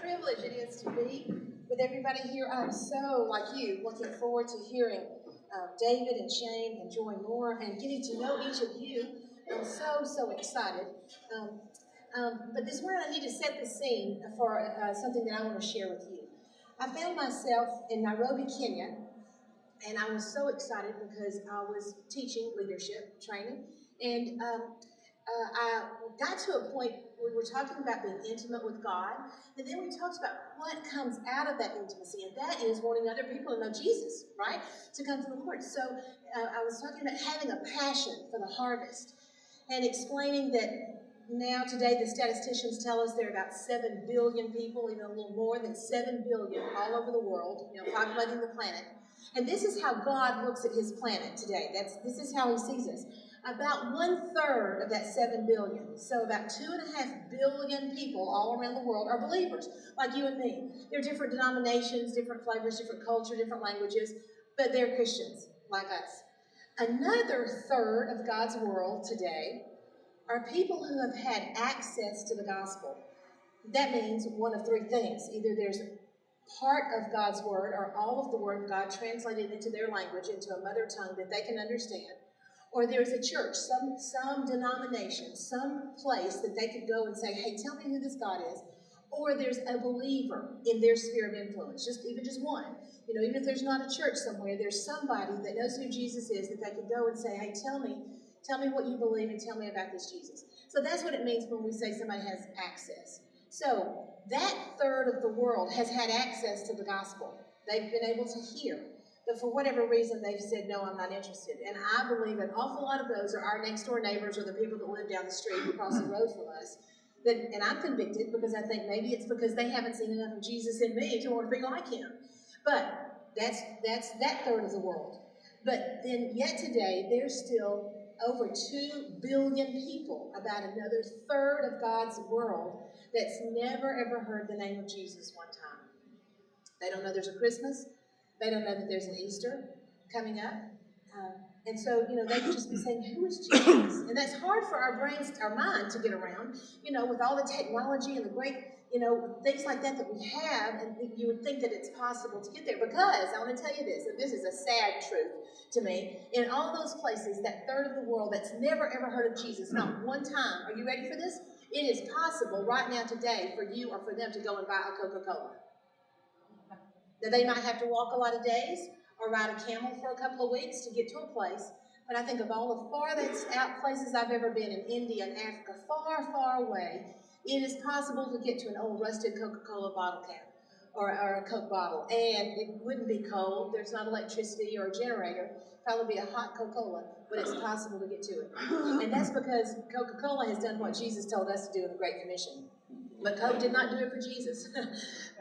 privilege it is to be with everybody here. I'm so, like you, looking forward to hearing David and Shane and Joy more and getting to know each of you. I'm so excited. But this morning I need to set the scene for something that I want to share with you. I found myself in Nairobi, Kenya, and I was so excited because I was teaching leadership training, and I got to a point where we were talking about being intimate with God, and then we talked about what comes out of that intimacy, and that is wanting other people to know Jesus, right? To come to the Lord. So I was talking about having a passion for the harvest, and explaining that now today the statisticians tell us there are about 7 billion people, even a little more than 7 billion all over the world, populating the planet. And this is how God looks at his planet today. This is how he sees us. About 1/3 of that 7 billion, so about 2.5 billion people all around the world are believers, like you and me. They're different denominations, different flavors, different culture, different languages, but they're Christians, like us. Another third of God's world today are people who have had access to the gospel. That means one of three things. Either there's part of God's word or all of the word of God translated into their language, into a mother tongue that they can understand, or there's a church, some denomination, some place that they could go and say, hey, tell me who this God is, or there's a believer in their sphere of influence, even just one. Even if there's not a church somewhere, there's somebody that knows who Jesus is that they could go and say, hey, tell me what you believe and tell me about this Jesus. So that's what it means when we say somebody has access. So that third of the world has had access to the gospel. They've been able to hear. But for whatever reason, they've said, no, I'm not interested. And I believe an awful lot of those are our next door neighbors or the people that live down the street across the road from us. And I'm convicted because I think maybe it's because they haven't seen enough of Jesus in me to want to be like him. But that's that third of the world. But then yet today, there's still over 2 billion people, about another third of God's world, that's never ever heard the name of Jesus one time. They don't know there's a Christmas. They don't know that there's an Easter coming up. And so, they could just be saying, who is Jesus? And that's hard for our mind to get around, with all the technology and the great, things like that we have. And you would think that it's possible to get there. Because I want to tell you this, and this is a sad truth to me. In all those places, that third of the world that's never ever heard of Jesus, not one time. Are you ready for this? It is possible right now today for you or for them to go and buy a Coca-Cola. Now, they might have to walk a lot of days or ride a camel for a couple of weeks to get to a place. But I think of all the farthest out places I've ever been in India and Africa, far away, it is possible to get to an old rusted Coca-Cola bottle cap or a Coke bottle. And it wouldn't be cold. There's not electricity or a generator. Probably be a hot Coca-Cola, but it's possible to get to it. And that's because Coca-Cola has done what Jesus told us to do in the Great Commission. But Coke did not do it for Jesus.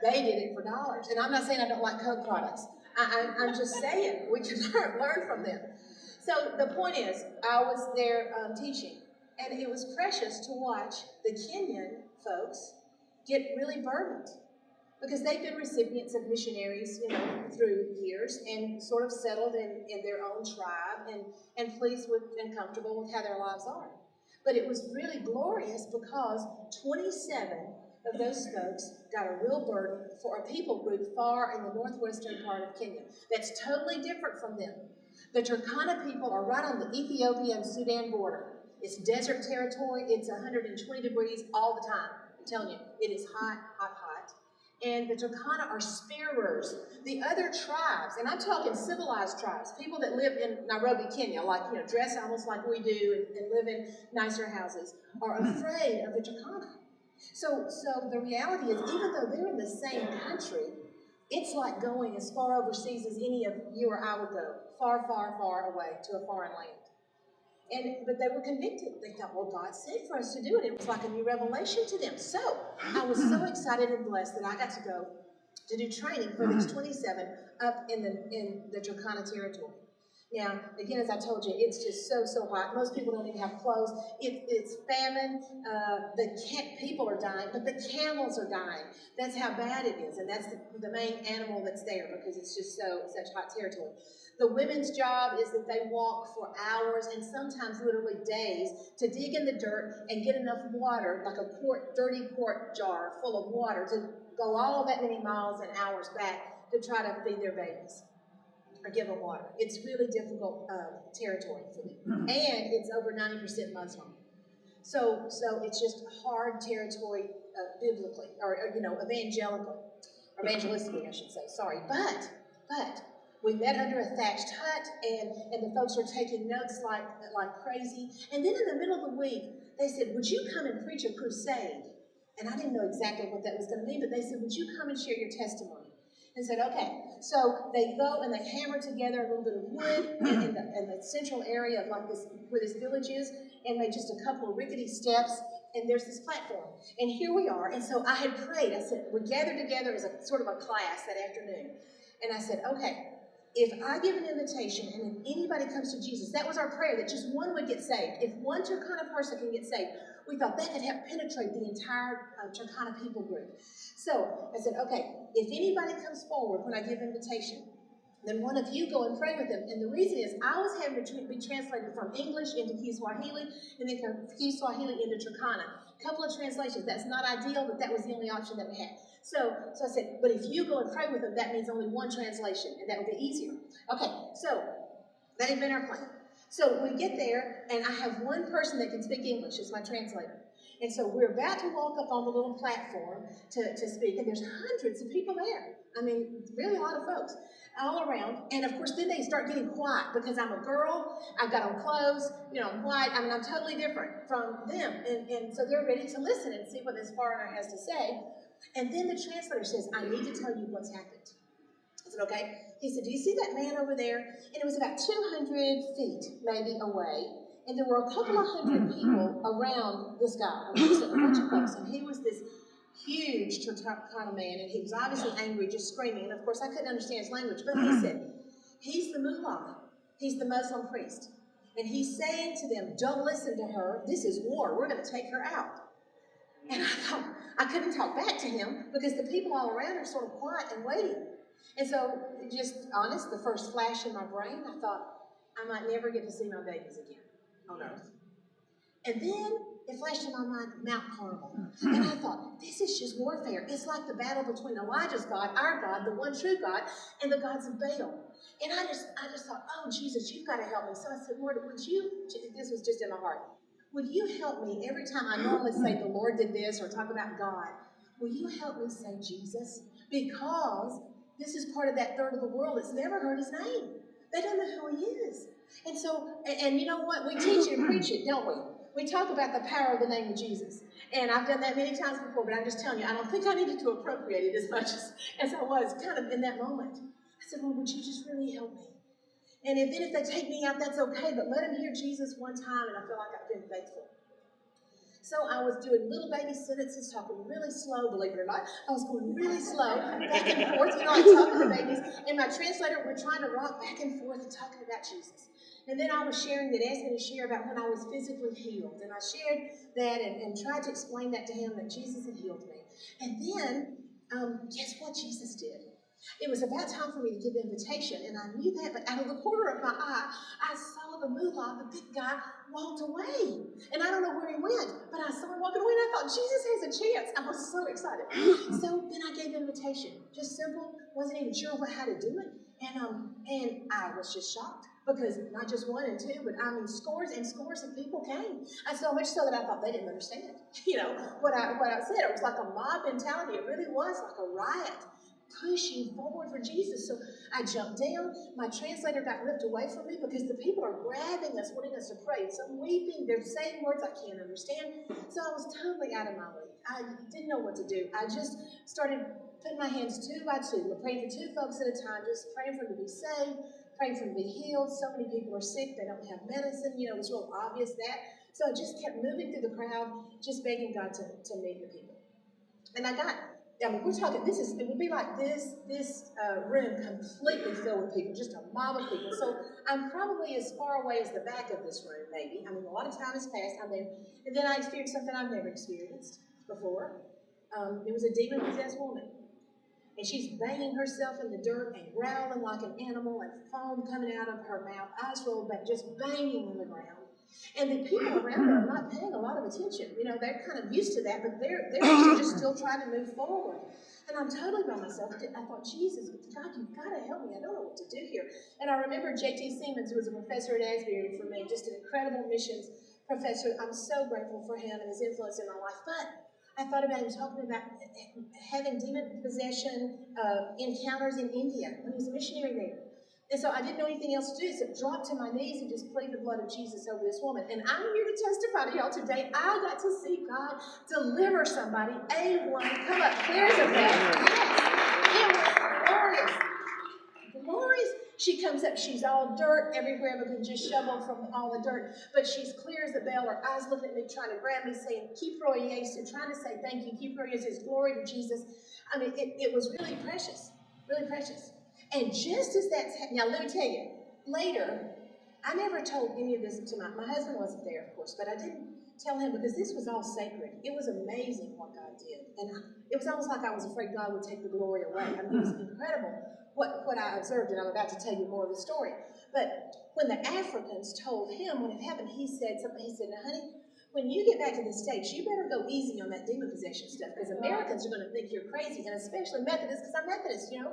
They did it for dollars. And I'm not saying I don't like Coke products. I'm just saying we can learn from them. So the point is, I was there teaching, and it was precious to watch the Kenyan folks get really burdened because they've been recipients of missionaries, through years and sort of settled in their own tribe and pleased with and comfortable with how their lives are. But it was really glorious because 27 of those folks got a real burden for a people group far in the northwestern part of Kenya that's totally different from them. The Turkana people are right on the Ethiopia and Sudan border. It's desert territory. It's 120 degrees all the time. I'm telling you, it is hot. And the Turkana are sparers. The other tribes, and I'm talking civilized tribes, people that live in Nairobi, Kenya, dress almost like we do and live in nicer houses, are afraid of the Turkana. So the reality is, even though they're in the same country, it's like going as far overseas as any of you or I would go, far away to a foreign land. But they were convicted. They thought, well, God sent for us to do it. It was like a new revelation to them. So I was so excited and blessed that I got to go to do training for these 27 up in the Turkana territory. Now, again, as I told you, it's just so hot. Most people don't even have clothes. It's famine. People are dying, but the camels are dying. That's how bad it is, and that's the main animal that's there because it's just such hot territory. The women's job is that they walk for hours and sometimes literally days to dig in the dirt and get enough water, like a dirty quart jar full of water, to go all that many miles and hours back to try to feed their babies or give them water. It's really difficult territory for them. And it's over 90% Muslim. So it's just hard territory biblically, or evangelistically, I should say. Sorry, but we met under a thatched hut, and the folks were taking notes like crazy. And then in the middle of the week, they said, "Would you come and preach a crusade?" And I didn't know exactly what that was going to mean, but they said, "Would you come and share your testimony?" And said, "Okay." So they go and they hammer together a little bit of wood in the central area of like this, where this village is, and made just a couple of rickety steps, and there's this platform. And here we are. And so I had prayed. I said, we gathered together as a sort of a class that afternoon. And I said, okay, if I give an invitation and if anybody comes to Jesus, that was our prayer, that just one would get saved. If one Turkana person can get saved, we thought that could help penetrate the entire Turkana people group. So I said, okay, if anybody comes forward when I give invitation, then one of you go and pray with them. And the reason is I was having to be translated from English into Kiswahili and then Kiswahili into Turkana. A couple of translations. That's not ideal, but that was the only option that we had. So I said, but if you go and pray with them, that means only one translation, and that would be easier. Okay, so that had been our plan. So we get there, and I have one person that can speak English as my translator. And so we're about to walk up on the little platform to speak, and there's hundreds of people there. I mean, really a lot of folks all around. And of course, then they start getting quiet because I'm a girl, I've got on clothes, I'm white, I'm totally different from them. And so they're ready to listen and see what this foreigner has to say. And then the translator says, I need to tell you what's happened. I said, okay. He said, do you see that man over there? And it was about 200 feet maybe away. And there were a couple of hundred people around this guy, a bunch of folks. And he was this huge kind of man, and he was obviously angry, just screaming. And of course, I couldn't understand his language, but he said, he's the mullah. He's the Muslim priest. And he's saying to them, don't listen to her. This is war. We're going to take her out. And I thought, I couldn't talk back to him because the people all around are sort of quiet and waiting. And so, just honest, the first flash in my brain, I thought, I might never get to see my babies again on earth. And then it flashed in my mind, Mount Carmel. And I thought, this is just warfare. It's like the battle between Elijah's God, our God, the one true God, and the gods of Baal. And I just thought, oh, Jesus, you've got to help me. So I said, Lord, would you, this was just in my heart, would you help me every time I normally say the Lord did this or talk about God, will you help me say Jesus? Because this is part of that third of the world that's never heard his name. They don't know who he is. And so, and you know what? We teach it and preach it, don't we? We talk about the power of the name of Jesus. And I've done that many times before, but I'm just telling you, I don't think I needed to appropriate it as much as I was kind of in that moment. I said, Lord, would you just really help me? And then if they take me out, that's okay, but let them hear Jesus one time, and I feel like I've been faithful. So I was doing little baby sentences, talking really slow, believe it or not. I was going really slow, back and forth, like talking to babies. And my translator, we're trying to rock back and forth and talking about Jesus. And then I was sharing that, asked me to share about when I was physically healed. And I shared that and tried to explain that to him, that Jesus had healed me. And then, guess what Jesus did? It was about time for me to give the invitation, and I knew that, but out of the corner of my eye, I saw the mullah, the big guy, walked away. And I don't know where he went, but I saw him walking away, and I thought, Jesus has a chance. I was so excited. So then I gave the invitation. Just simple, wasn't even sure how to do it. And I was just shocked, because not just one and two, but I mean scores and scores of people came. And so much so that I thought they didn't understand, what I said. It was like a mob mentality. It really was like a riot, pushing forward for Jesus. So I jumped down. My translator got ripped away from me because the people are grabbing us, wanting us to pray. So I'm weeping. They're saying words I can't understand. So I was totally out of my league. I didn't know what to do. I just started putting my hands two by two. We're praying for two folks at a time, just praying for them to be saved, praying for them to be healed. So many people are sick. They don't have medicine. It was real obvious that. So I just kept moving through the crowd, just begging God to meet the people. And we're talking, it would be like this room completely filled with people, just a mob of people. So I'm probably as far away as the back of this room, maybe. A lot of time has passed. I'm there. And then I experienced something I've never experienced before. It was a demon-possessed woman. And she's banging herself in the dirt and growling like an animal and foam coming out of her mouth, eyes rolled back, just banging on the ground. And the people around her are not paying a lot of attention. You know, they're kind of used to that, but they're actually just still trying to move forward. And I'm totally by myself. I thought, Jesus, God, you've got to help me. I don't know what to do here. And I remember J.T. Siemens, who was a professor at Asbury for me, just an incredible missions professor. I'm so grateful for him and his influence in my life. But I thought about him talking about having demon possession encounters in India when he was a missionary there. And so I didn't know anything else to do, so I dropped to my knees and just pleaded the blood of Jesus over this woman. And I'm here to testify to y'all today. I got to see God deliver somebody, A1, come up clear as a bell. Yes, it was glorious. Glorious. She comes up, she's all dirt everywhere because just shoveled from all the dirt. But she's clear as a bell, her eyes looking at me, trying to grab me, saying, Kipro Yesu, trying to say thank you, Kipro Yesu, glory to Jesus. I mean, it was really precious, really precious. And just as that's happening, now let me tell you, later, I never told any of this to my husband wasn't there, of course, but I didn't tell him because this was all sacred. It was amazing what God did. And it was almost like I was afraid God would take the glory away. I mean, it was incredible what I observed, and I'm about to tell you more of the story. But when the Africans told him what had happened, he said something. He said, now, honey, when you get back to the States, you better go easy on that demon possession stuff because Americans are going to think you're crazy, and especially Methodists, because I'm Methodist, you know.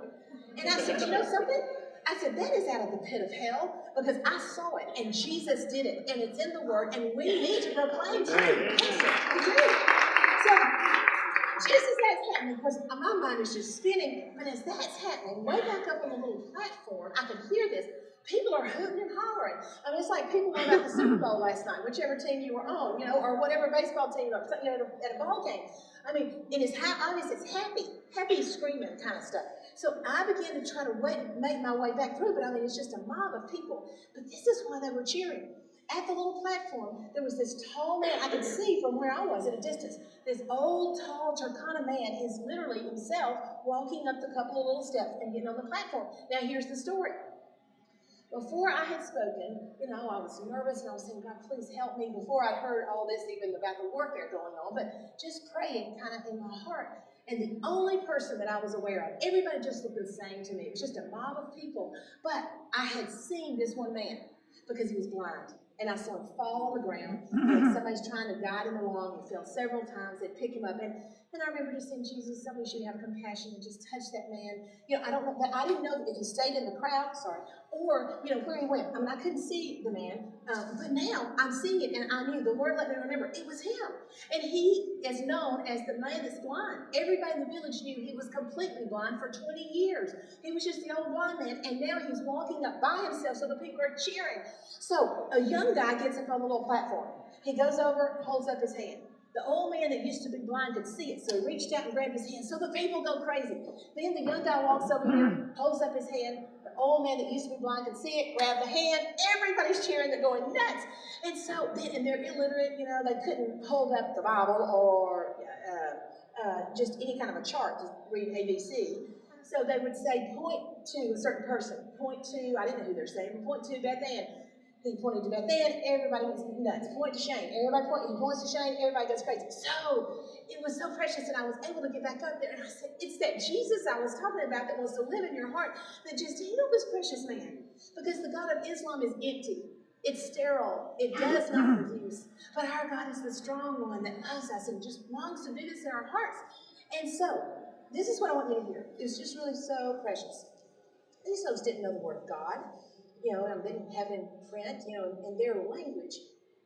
And I said, you know something? I said, that is out of the pit of hell because I saw it, and Jesus did it, and it's in the Word, and we need to proclaim too. We do. So, just as that's happening, of course, my mind is just spinning, but as that's happening, way back up on the little platform, I could hear this. People are hooting and hollering. I mean, it's like people were at the Super Bowl last night, whichever team you were on, you know, or whatever baseball team, you know, at a ball game. I mean, it is obvious it's happy screaming kind of stuff. So I began to try to make my way back through, but I mean, it's just a mob of people. But this is why they were cheering. At the little platform, there was this tall man. I could see from where I was at a distance. This old, tall Turkana man is literally himself walking up the couple of little steps and getting on the platform. Now, here's the story. Before I had spoken, you know, I was nervous and I was saying, God, please help me. Before I'd heard all this even about the warfare going on, but just praying kind of in my heart. And the only person that I was aware of, everybody just looked the same to me. It was just a mob of people. But I had seen this one man because he was blind. And I saw him fall on the ground. And somebody's trying to guide him along. He fell several times. They'd pick him up. And I remember just saying, Jesus, somebody should have compassion and just touch that man. You know, I don't know, but I didn't know if he stayed in the crowd, or, you know, where he went. I mean, I couldn't see the man. But now I'm seeing it, and I knew the Lord let me remember it was him. And he is known as the man that's blind. Everybody in the village knew he was completely blind for 20 years. He was just the old blind man, and now he's walking up by himself, so the people are cheering. So a young guy gets up on the little platform. He goes over, holds up his hand. The old man that used to be blind could see it, so he reached out and grabbed his hand. So the people go crazy. Then the young guy walks over here, holds up his hand. The old man that used to be blind could see it, grab the hand. Everybody's cheering. They're going nuts. And so, and they're illiterate, you know, they couldn't hold up the Bible or just any kind of a chart to read ABC. So they would say, point to a certain person. Point to, I didn't know who they're saying, but point to Beth Ann. He pointed to Beth Ann, everybody was nuts. Point to Shane. He points to Shane, everybody goes crazy. So it was so precious, and I was able to get back up there, and I said, it's that Jesus I was talking about that wants to live in your heart that just healed this precious man. Because the God of Islam is empty. It's sterile. It does not produce. But our God is the strong one that loves us and just longs to do this in our hearts. And so, this is what I want you to hear. It's just really so precious. These folks didn't know the Word of God. You know, and they didn't have it in print, you know, in their language.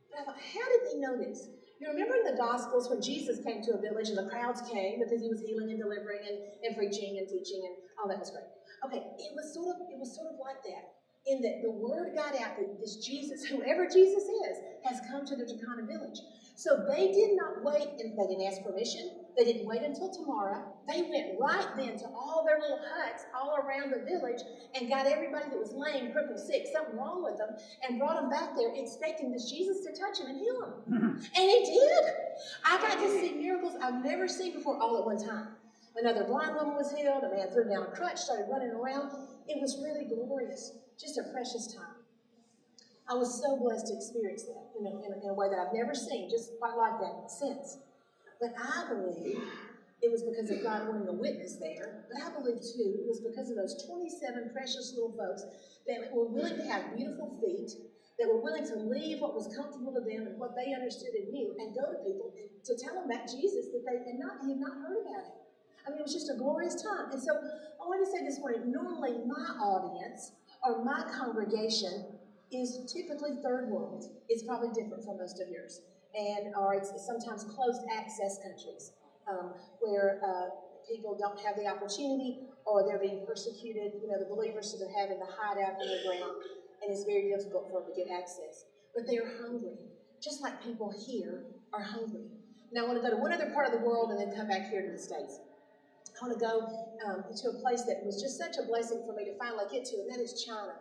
But I thought, how did they know this? You remember in the Gospels when Jesus came to a village and the crowds came because he was healing and delivering and preaching and teaching and all that was great. Okay, it was sort of like that. In that the word got out that this Jesus, whoever Jesus is, has come to the Turkana village. So they did not wait, and they didn't ask permission. They didn't wait until tomorrow. They went right then to all their little huts all around the village and got everybody that was lame, crippled, sick, something wrong with them, and brought them back there expecting this Jesus to touch him and heal him. And he did. I got to see miracles I've never seen before all at one time. Another blind woman was healed. A man threw down a crutch, started running around. It was really glorious. Just a precious time. I was so blessed to experience that in a way that I've never seen, just quite like that since. But I believe it was because of God wanting a witness there, but I believe too, it was because of those 27 precious little folks that were willing to have beautiful feet, that were willing to leave what was comfortable to them and what they understood and knew, and go to people to tell them about Jesus that they had not heard about him. I mean, it was just a glorious time. And so I want to say this morning, normally my audience or my congregation is typically third world. It's probably different from most of yours. Or it's sometimes closed access countries where people don't have the opportunity or they're being persecuted. You know, the believers, so they're having to hide out underground, and it's very difficult for them to get access. But they are hungry, just like people here are hungry. Now, I want to go to one other part of the world and then come back here to the States. I want to go to a place that was just such a blessing for me to finally get to, and that is China.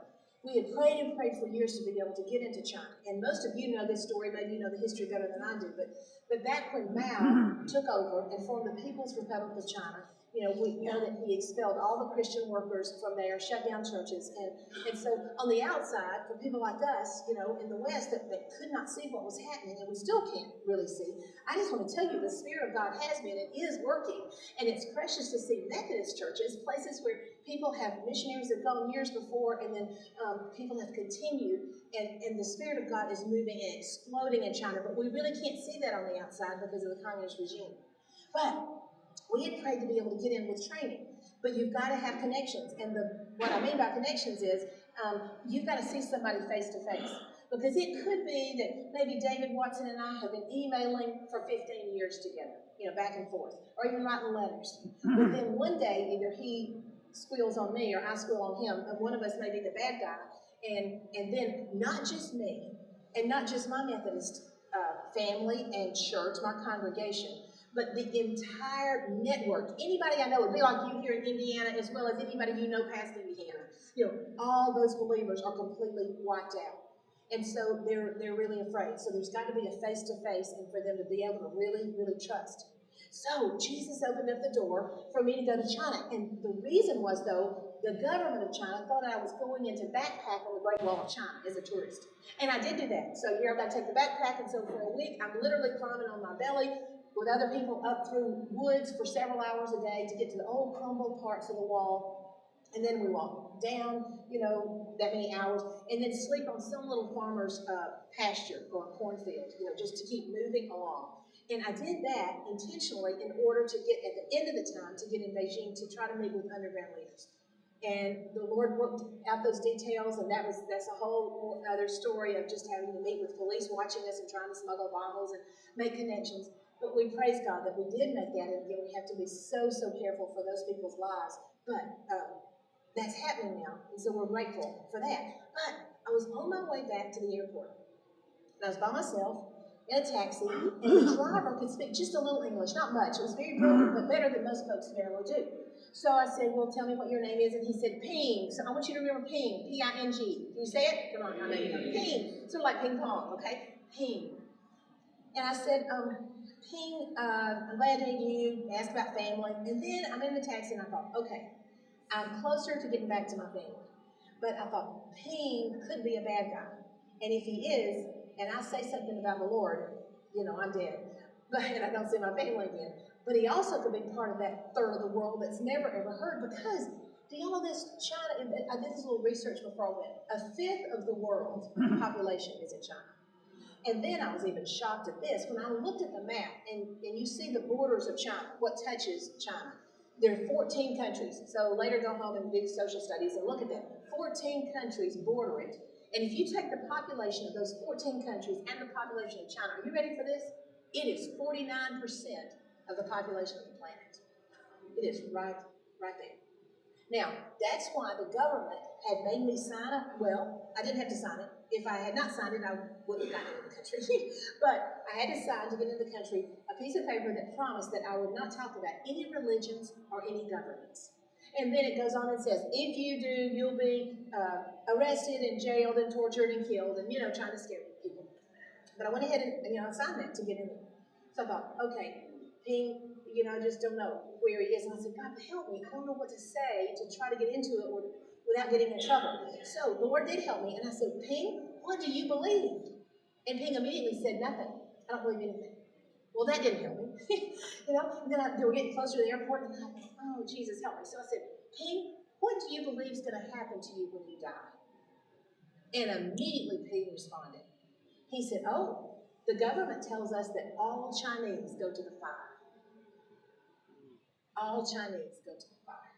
We had prayed and prayed for years to be able to get into China. And most of you know this story, maybe you know the history better than I do, but back when Mao took over and formed the People's Republic of China, you know, we know that he expelled all the Christian workers from there, shut down churches. And so on the outside, for people like us, you know, in the West that could not see what was happening, and we still can't really see, I just want to tell you the Spirit of God has been and is working. And it's precious to see Methodist churches, places where people have, missionaries have gone years before, and then people have continued, and the Spirit of God is moving and exploding in China. But we really can't see that on the outside because of the communist regime. But we had prayed to be able to get in with training, but you've got to have connections. And what I mean by connections is you've got to see somebody face to face. Because it could be that maybe David Watson and I have been emailing for 15 years together, you know, back and forth, or even writing letters. But then one day, either he squeals on me or I squeal on him, and one of us may be the bad guy. And then not just me, and not just my Methodist family and church, my congregation, but the entire network. Anybody I know, would be like you here in Indiana, as well as anybody you know past Indiana. You know, all those believers are completely wiped out. And so they're really afraid. So there's got to be a face-to-face and for them to be able to really, really trust. So Jesus opened up the door for me to go to China. And the reason was, though, the government of China thought I was going in to backpack on the Great Wall of China as a tourist. And I did do that. So here I've got to take the backpack, and so for a week I'm literally climbing on my belly with other people up through woods for several hours a day to get to the old crumbled parts of the wall. And then we walk down, you know, that many hours, and then sleep on some little farmer's pasture or cornfield, you know, just to keep moving along. And I did that intentionally in order to get, at the end of the time, to get in Beijing to try to meet with underground leaders. And the Lord worked out those details, and that's a whole other story of just having to meet with police watching us and trying to smuggle Bibles and make connections. But we praise God that we did make that, and again, we have to be so careful for those people's lives. But that's happening now, and so we're grateful for that. But I was on my way back to the airport, and I was by myself in a taxi, and the driver could speak just a little English, not much. It was very broken, but better than most folks generally do. So I said, well, tell me what your name is, and he said, Ping. So I want you to remember Ping, P-I-N-G. Can you say it? Come on, I know you know. Ping, sort of like ping pong, okay? Ping. And I said, Ping, I'm glad to meet you, asked about family, and then I'm in the taxi, and I thought, okay, I'm closer to getting back to my family. But I thought, Ping could be a bad guy. And if he is, and I say something about the Lord, you know, I'm dead. And I don't see my family again. But he also could be part of that third of the world that's never ever heard. Because, do y'all know this? China, I did this little research before I went. 1/5 of the world's population is in China. And then I was even shocked at this. When I looked at the map, and you see the borders of China, what touches China. There are 14 countries, so later go home and do social studies and look at them. 14 countries border it. And if you take the population of those 14 countries and the population of China, are you ready for this? It is 49% of the population of the planet. It is right there. Now, that's why the government had made me sign up. Well, I didn't have to sign it. If I had not signed it, I wouldn't have gotten into the country. But I had to sign to get into the country a piece of paper that promised that I would not talk about any religions or any governments. And then it goes on and says, if you do, you'll be arrested and jailed and tortured and killed, and, you know, trying to scare people. But I went ahead and, you know, I signed that to get in there. So I thought, okay, Ping, you know, I just don't know where he is. And I said, God, help me. I don't know what to say to try to get into it without getting in trouble. So the Lord did help me. And I said, Ping, what do you believe? And Ping immediately said, nothing. I don't believe anything. Well, that didn't help me. And then they were getting closer to the airport, and I thought, oh, Jesus, help me. So I said, Ping, what do you believe is going to happen to you when you die? And immediately Ping responded. He said, oh, the government tells us that all Chinese go to the fire. All Chinese go to the fire.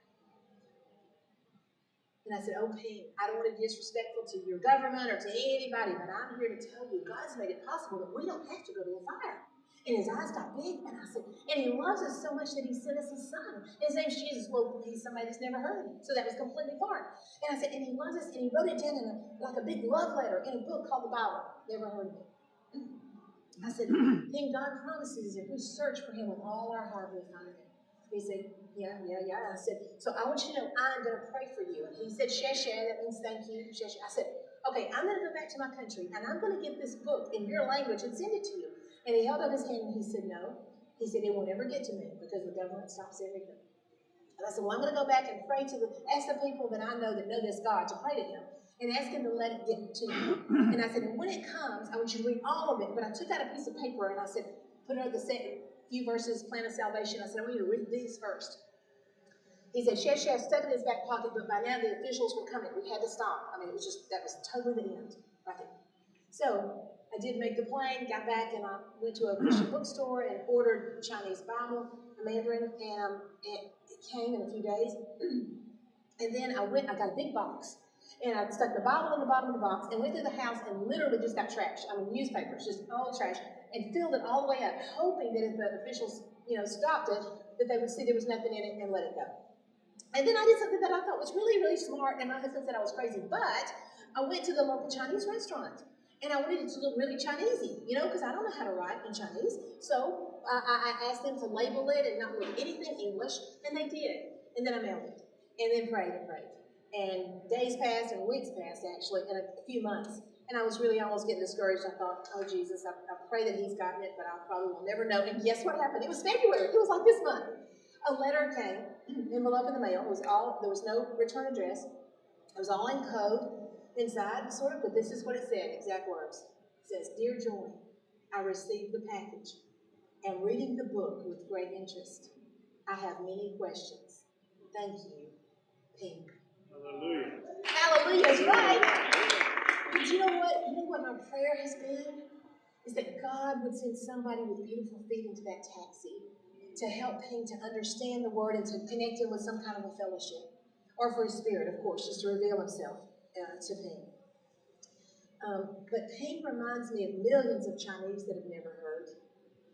And I said, oh, Ping, I don't want to be disrespectful to your government or to anybody, but I'm here to tell you God's made it possible that we don't have to go to the fire. And his eyes got big, and I said, and he loves us so much that he sent us his son. And his name's Jesus. Well, he's somebody that's never heard of him, so that was completely foreign. And I said, and he loves us, and he wrote it down in like a big love letter in a book called the Bible. Never heard of it. I said, Ping, God promises if we search for him with all our heart, we'll find him. He said, yeah. I said, so I want you to know I'm going to pray for you. And he said, sheshe, that means thank you, sheshe. I said, okay, I'm going to go back to my country, and I'm going to get this book in your language and send it to you. And he held up his hand, and he said, no. He said, it won't ever get to me because the government stops everything. And I said, well, I'm going to go back and pray ask the people that I know that know this God to pray to him and ask him to let it get to you. And I said, and when it comes, I want you to read all of it. But I took out a piece of paper, and I said, put it on the second few verses, plan of salvation. I said, I want you to read these first. He said, Sheshe stuck in his back pocket, but by now the officials were coming. We had to stop. I mean, that was totally the end right there. So I did make the plane, got back, and I went to a Christian bookstore and ordered Chinese Bible, a Mandarin, and it came in a few days. And then I got a big box, and I stuck the Bible in the bottom of the box and went through the house and literally just got trash. I mean, newspapers, just all trash, and filled it all the way up, hoping that if the officials, stopped it, that they would see there was nothing in it and let it go. And then I did something that I thought was really, really smart, and my husband said I was crazy, but I went to the local Chinese restaurant, and I wanted it to look really Chinesey, because I don't know how to write in Chinese. So I asked them to label it and not look anything English, and they did. And then I mailed it, and then prayed. And days passed and weeks passed, actually, and a few months. And I was really almost getting discouraged. I thought, oh, Jesus, I pray that he's gotten it, but I probably will never know. And guess what happened? It was February. It was like this month. A letter came, envelope in the mail. There was no return address. It was all in code inside, sort of, but this is what it said, exact words. It says, Dear Joy, I received the package and reading the book with great interest. I have many questions. Thank you, Pink. Hallelujah. Hallelujah is right. But you know what? My prayer has been? Is that God would send somebody with beautiful feet into that taxi to help him to understand the word and to connect him with some kind of a fellowship. Or for his spirit, of course, just to reveal himself to Ping. But Ping reminds me of millions of Chinese that have never heard.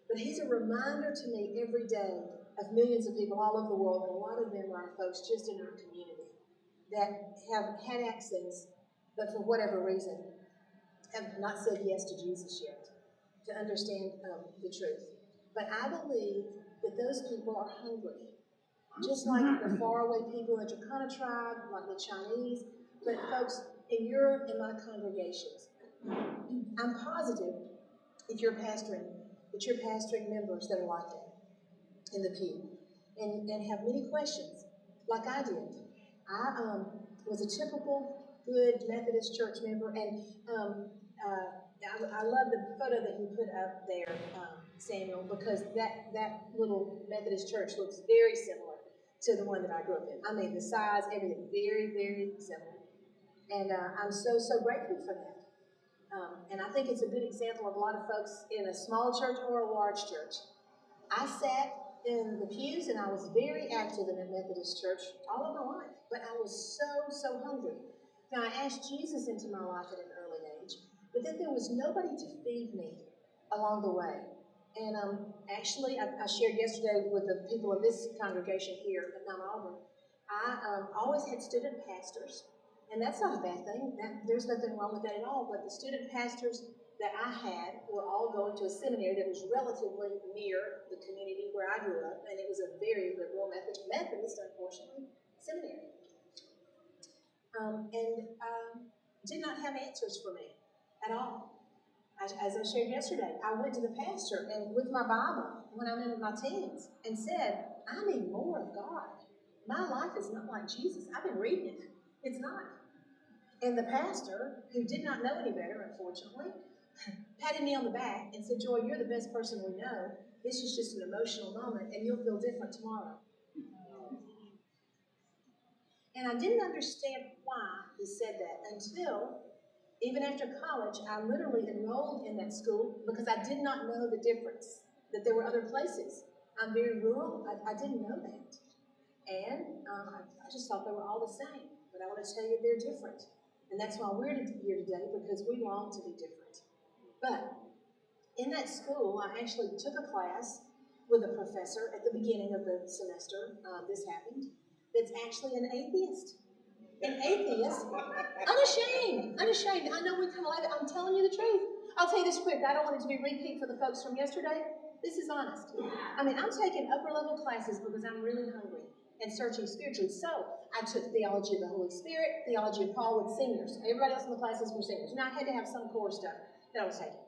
But he's a reminder to me every day of millions of people all over the world, and a lot of them are folks just in our community that have had access, but for whatever reason, have not said yes to Jesus yet, to understand the truth. But I believe that those people are hungry, just like the faraway people in the Turkana tribe, like the Chinese, but folks in your and my congregations. I'm positive if you're pastoring, that you're pastoring members that are like that in the pew and have many questions, like I did. I was a typical good Methodist church member, and I love the photo that you put up there, Samuel, because that little Methodist church looks very similar to the one that I grew up in. I mean, the size, everything, very, very similar. And I'm so grateful for that. And I think it's a good example of a lot of folks in a small church or a large church. I sat in the pews, and I was very active in the Methodist church all of my life, but I was so hungry. Now, I asked Jesus into my life at an early age, but then there was nobody to feed me along the way. And actually, I shared yesterday with the people of this congregation here at Mount Auburn, I always had student pastors, and that's not a bad thing. There's nothing wrong with that at all, but the student pastors that I had were all going to a seminary that was relatively near the community where I grew up, and it was a very liberal Methodist, unfortunately, seminary. And did not have answers for me at all. As I shared yesterday, I went to the pastor and with my Bible when I'm in my teens and said, I need more of God. My life is not like Jesus. I've been reading it. It's not. And the pastor, who did not know any better, unfortunately, patted me on the back and said, Joy, you're the best person we know This is just an emotional moment, and you'll feel different tomorrow. And I didn't understand why he said that until, even after college, I literally enrolled in that school because I did not know the difference, that there were other places. I'm very rural. I didn't know that. And I just thought they were all the same. But I want to tell you they're different. And that's why we're here today, because we long to be different. But in that school, I actually took a class with a professor at the beginning of the semester. This happened. That's actually an atheist. An atheist, unashamed. I know we kind of laugh. I'm telling you the truth. I'll tell you this quick. I don't want it to be repeat for the folks from yesterday. This is honest. I mean, I'm taking upper level classes because I'm really hungry and searching spiritually. So I took theology of the Holy Spirit, theology of Paul with seniors. Everybody else in the classes were seniors. Now I had to have some core stuff that I was taking.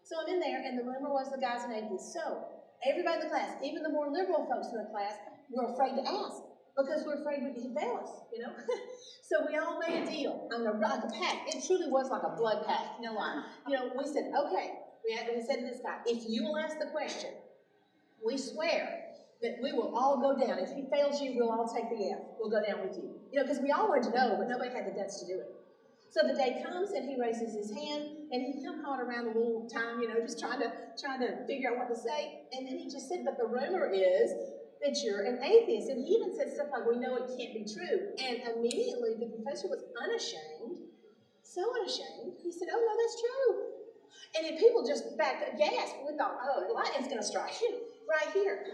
So I'm in there, and the rumor was the guy's an atheist. So everybody in the class, even the more liberal folks in the class, were afraid to ask. Because we're afraid he'd fail us, you know? So we all made a deal. I mean, like a pact. It truly was like a blood pact. You know why? You know, we said, okay, we said to this guy, if you will ask the question, we swear that we will all go down. If he fails you, we'll all take the F. We'll go down with you. You know, because we all wanted to know, but nobody had the guts to do it. So the day comes, and he raises his hand, and he hawed around a little time, you know, just trying to figure out what to say. And then he just said, but the rumor is that you're an atheist. And he even said stuff like, we know it can't be true. And immediately the professor was unashamed, so unashamed. He said, oh, no, that's true. And then people just backed up, gasped. We thought, oh, lightning's going to strike you right here.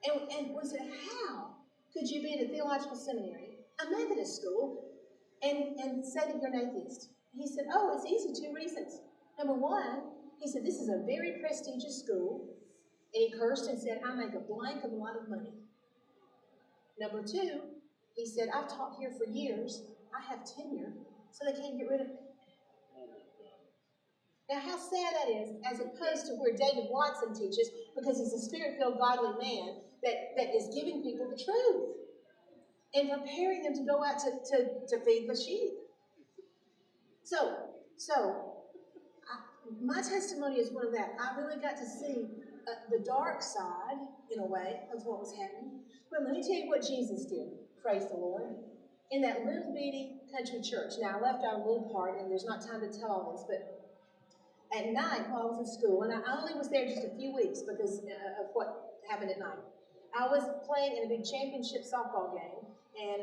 And we said, how could you be in a theological seminary, a Methodist school, and say that you're an atheist? He said, oh, it's easy, 2 reasons. Number one, he said, this is a very prestigious school. And he cursed and said, I make a blank of a lot of money. Number 2, he said, I've taught here for years. I have tenure, so they can't get rid of me. Now, how sad that is, as opposed to where David Watson teaches, because he's a spirit-filled, godly man that is giving people the truth and preparing them to go out to feed the sheep. My testimony is one of that. I really got to see the dark side, in a way, of what was happening. But let me tell you what Jesus did. Praise the Lord. In that little bitty country church. Now, I left out a little part, and there's not time to tell all this, but at night while I was in school, and I only was there just a few weeks because of what happened at night, I was playing in a big championship softball game, and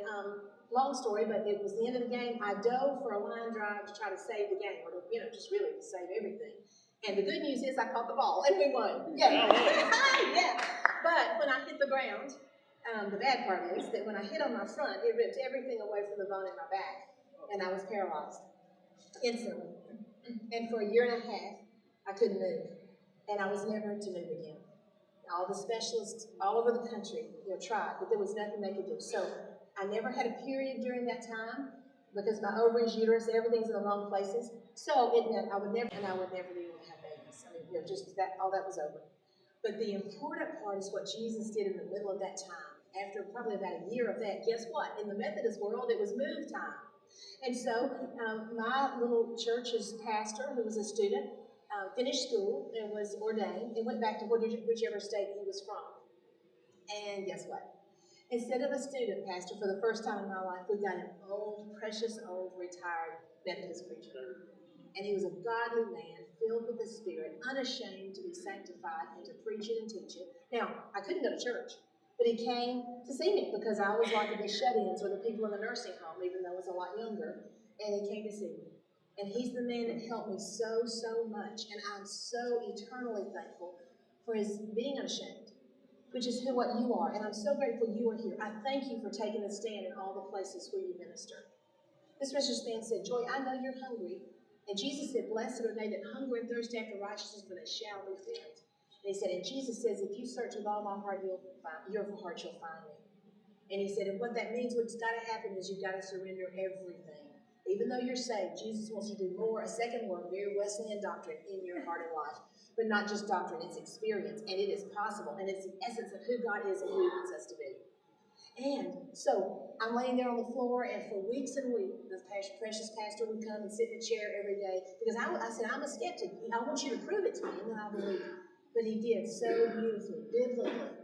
long story, but it was the end of the game. I dove for a line drive to try to save the game, or to, just really to save everything. And the good news is I caught the ball, and we won. Yeah. Yeah. But when I hit the ground, the bad part is that when I hit on my front, it ripped everything away from the bone in my back, and I was paralyzed instantly. And for a year and a half, I couldn't move, and I was never to move again. All the specialists all over the country, tried, but there was nothing they could do. So I never had a period during that time because my ovaries, uterus, everything's in the wrong places. So it meant I would never be able to have babies. I mean, just that, all that was over. But the important part is what Jesus did in the middle of that time. After probably about a year of that, guess what? In the Methodist world, it was move time. And so my little church's pastor, who was a student, finished school and was ordained and went back to whichever state he was from. And guess what? Instead of a student pastor, for the first time in my life, we got an old, precious, old, retired Methodist preacher. And he was a godly man, filled with the Spirit, unashamed to be sanctified and to preach it and teach it. Now, I couldn't go to church, but he came to see me because I was like the shut-ins or the people in the nursing home, even though I was a lot younger. And he came to see me. And he's the man that helped me so, so much. And I'm so eternally thankful for his being unashamed, which is what you are. And I'm so grateful you are here. I thank you for taking a stand in all the places where you minister. This precious man said, Joy, I know you're hungry. And Jesus said, blessed are they that hunger and thirst after righteousness, for they shall be filled. And he said, and Jesus says, if you search with all my heart, you'll find me. And he said, and what that means, what's got to happen is you've got to surrender everything. Even though you're saved, Jesus wants you to do more, a second word, very Wesleyan doctrine in your heart and life. But not just doctrine, it's experience, and it is possible, and it's the essence of who God is and who He wants us to be. And so I'm laying there on the floor, and for weeks and weeks, the precious pastor would come and sit in a chair every day, because I said, I'm a skeptic. I want you to prove it to me, and then I'll believe. but he did so beautifully, biblically,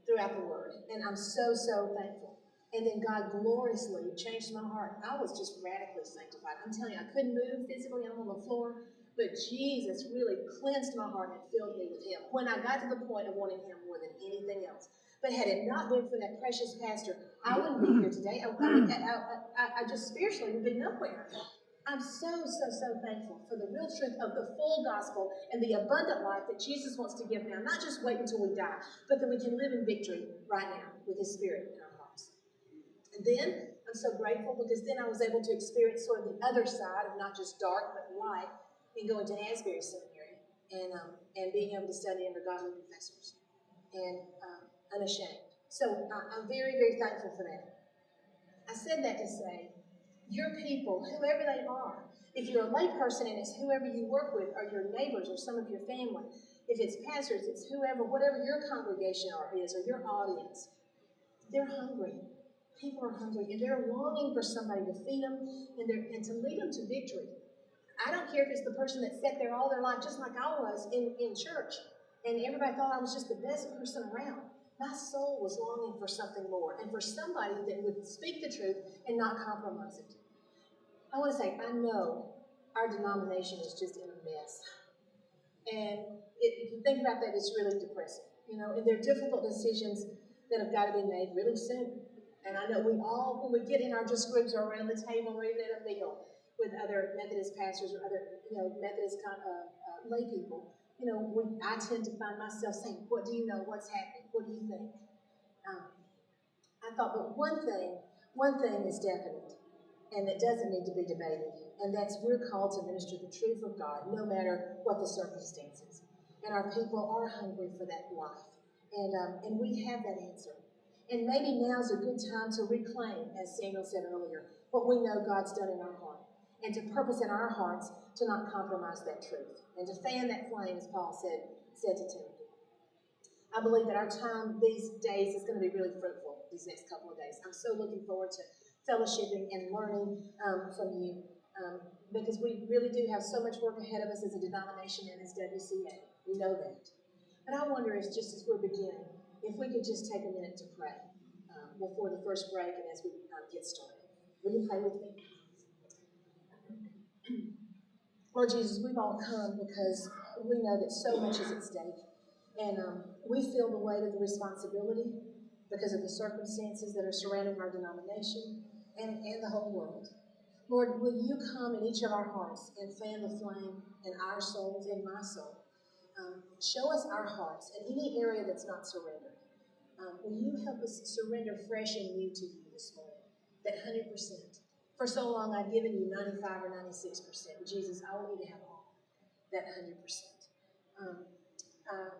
throughout the Word. And I'm so, so thankful. And then God gloriously changed my heart. I was just radically sanctified. I'm telling you, I couldn't move physically. I'm on the floor. But Jesus really cleansed my heart and filled me with him when I got to the point of wanting him more than anything else. But had it not been for that precious pastor, I wouldn't be here today. I just spiritually would be nowhere. I'm so, so, so thankful for the real truth of the full gospel and the abundant life that Jesus wants to give now. Not just wait until we die, but that we can live in victory right now with his Spirit in our hearts. And then I'm so grateful because then I was able to experience sort of the other side of not just dark but light and going to Asbury Seminary and being able to study under godly professors and unashamed. So I'm very, very thankful for that. I said that to say, your people, whoever they are, if you're a layperson and it's whoever you work with or your neighbors or some of your family, if it's pastors, it's whoever, whatever your congregation is or your audience, they're hungry. People are hungry and they're longing for somebody to feed them and to lead them to victory. I don't care if it's the person that sat there all their life, just like I was in church, and everybody thought I was just the best person around. My soul was longing for something more and for somebody that would speak the truth and not compromise it. I want to say, I know our denomination is just in a mess. And if you think about that, it's really depressing. And there are difficult decisions that have got to be made really soon. And I know we all, when we get in our just groups or around the table or even at a meal with other Methodist pastors or other, Methodist lay people, I tend to find myself saying, what do you know? What's happening? What do you think? I thought, but one thing is definite, and it doesn't need to be debated, and that's we're called to minister the truth of God, no matter what the circumstances. And our people are hungry for that life, and we have that answer. And maybe now's a good time to reclaim, as Samuel said earlier, what we know God's done in our heart, and to purpose in our hearts to not compromise that truth, and to fan that flame, as Paul said to Timothy. I believe that our time these days is going to be really fruitful these next couple of days. I'm so looking forward to fellowshipping and learning from you because we really do have so much work ahead of us as a denomination and as WCA. We know that. But I wonder if just as we're beginning, if we could just take a minute to pray before the first break and as we get started. Will you pray with me? Lord Jesus, we've all come because we know that so much is at stake. And we feel the weight of the responsibility because of the circumstances that are surrounding our denomination and the whole world. Lord, will you come in each of our hearts and fan the flame in our souls, in my soul? Show us our hearts in any area that's not surrendered. Will you help us surrender fresh and new to you this morning? That 100%. For so long I've given you 95 or 96%. Jesus, I want you to have all. That 100%.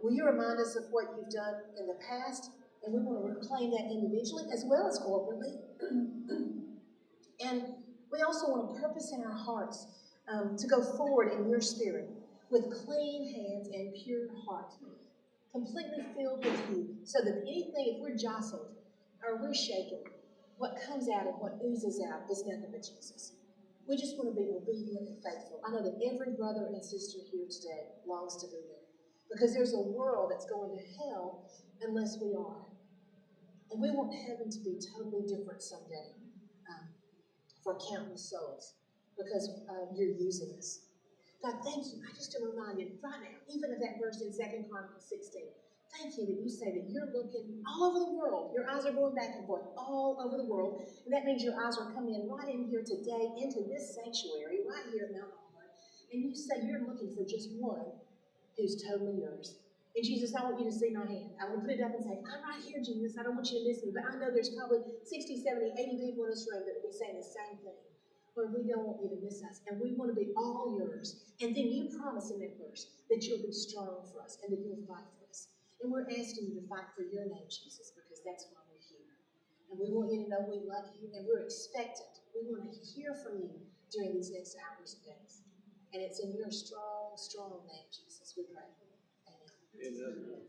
Will you remind us of what you've done in the past? And we want to reclaim that individually as well as corporately. And we also want to purpose in our hearts to go forward in your spirit with clean hands and pure heart, completely filled with you, so that anything, if we're jostled or we're shaken, what comes out and what oozes out is nothing but Jesus. We just want to be obedient and faithful. I know that every brother and sister here today longs to be there. Because there's a world that's going to hell unless we are. And we want heaven to be totally different someday for countless souls because you're using us. God, thank you. I just am reminded right now, even of that verse in 2 Chronicles 16. Thank you that you say that you're looking all over the world. Your eyes are going back and forth all over the world. And that means your eyes are coming in right in here today into this sanctuary right here at Mount Auburn. And you say you're looking for just one who's totally yours. And Jesus, I want you to see my hand. I want to put it up and say, I'm right here, Jesus. I don't want you to miss me. But I know there's probably 60, 70, 80 people in this room that will be saying the same thing. Lord, we don't want you to miss us. And we want to be all yours. And then you promise in that verse that you'll be strong for us and that you'll fight for us. And we're asking you to fight for your name, Jesus, because that's why we're here. And we want you to know we love you and we're expectant. We want to hear from you during these next hours and days. And it's in your strong, strong name, Jesus, we pray. Amen.